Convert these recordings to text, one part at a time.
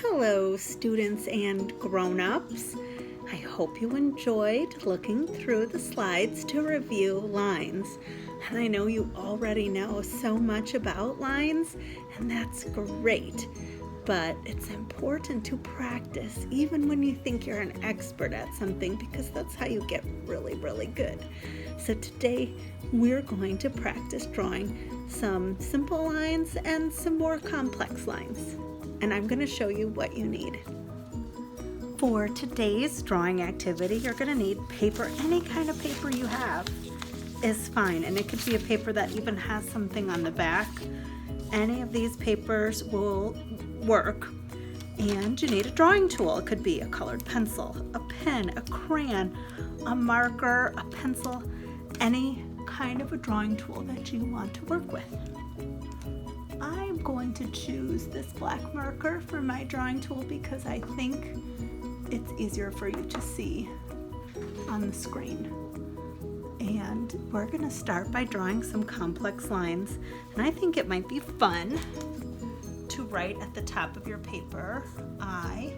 Hello, students and grown-ups. I hope you enjoyed looking through the slides to review lines. And I know you already know so much about lines, and that's great. But it's important to practice even when you think you're an expert at something, because that's how you get really good. So today we're going to practice drawing some simple lines and some more complex lines. And I'm going to show you what you need. For today's drawing activity, you're going to need paper. Any kind of paper you have is fine, and it could be a paper that even has something on the back. Any of these papers will work. And you need a drawing tool. It could be a colored pencil, a pen, a crayon, a marker, a pencil, any kind of a drawing tool that you want to work with. I'm going to choose this black marker for my drawing tool because I think it's easier for you to see on the screen. And we're going to start by drawing some complex lines. And I think it might be fun to write at the top of your paper, I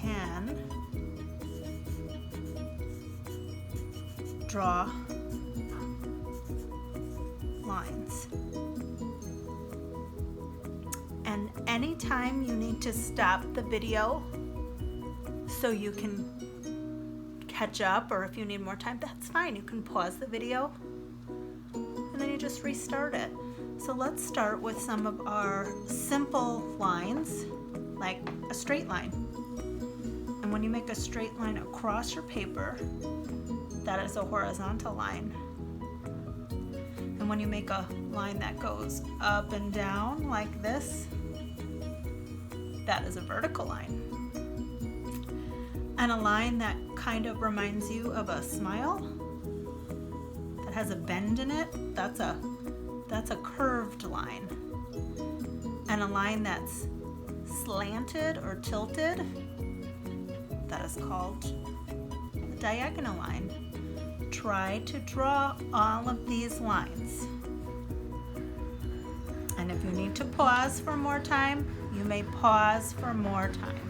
can draw lines. And anytime you need to stop the video so you can catch up, or if you need more time, that's fine. You can pause the video and then you just restart it. So let's start with some of our simple lines, like a straight line. And when you make a straight line across your paper, that is a horizontal line. And when you make a line that goes up and down like this, that is a vertical line. And a line that kind of reminds you of a smile, that has a bend in it, that's a curved line. And a line that's slanted or tilted, that is called a diagonal line. Try to draw all of these lines. And if you need to pause for more time, you may pause for more time.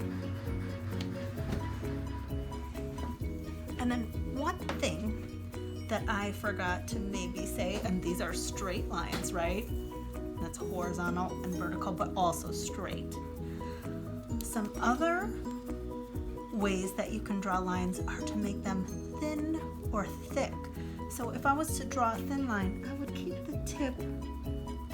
And then one thing that I forgot to maybe say, and these are straight lines, right? That's horizontal and vertical, but also straight. Some other ways that you can draw lines are to make them thin or thick. So if I was to draw a thin line, I would keep the tip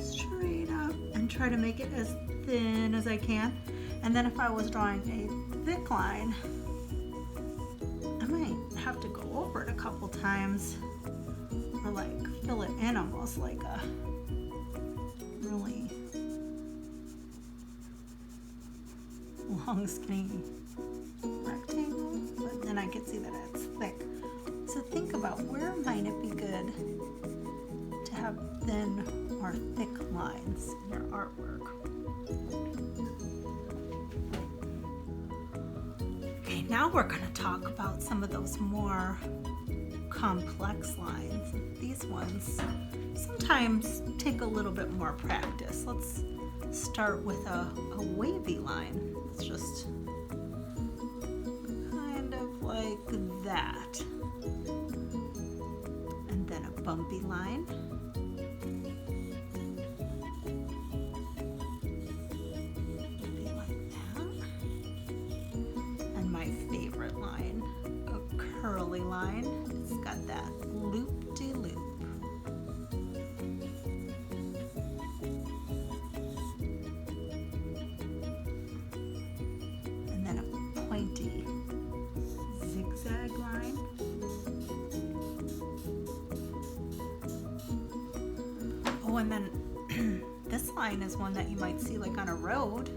straight up and try to make it as thin as I can. And then if I was drawing a thick line, I might have to go over it a couple times, or like fill it in almost like a really long skinny rectangle, but then I can see that it's thick. So think about, where might it be good to have thin or thick lines in your artwork. Okay, now we're going to talk about some of those more complex lines. These ones sometimes take a little bit more practice. Let's start with a wavy line. It's just kind of like that. And then a bumpy line. Maybe like that. And my favorite line, a curly line. It's got that loop-de-loop. And then a pointy zigzag line. Oh, and then this line is one that you might see like on a road,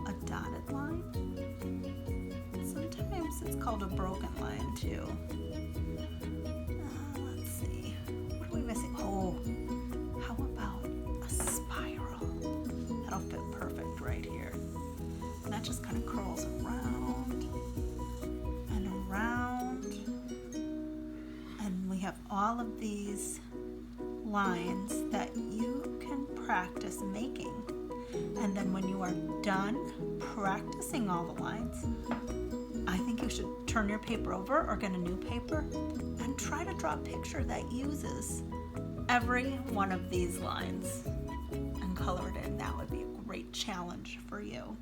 a dotted line. Sometimes it's called a broken line too. Let's see, what are we missing? Oh, how about a spiral? That'll fit perfect right here. And that just kind of curls around and around. And we have all of these lines that you can practice making. And then then when you are done practicing all the lines, I think you should turn your paper over or get a new paper and try to draw a picture that uses every one of these lines and color it in. That would be a great challenge for you.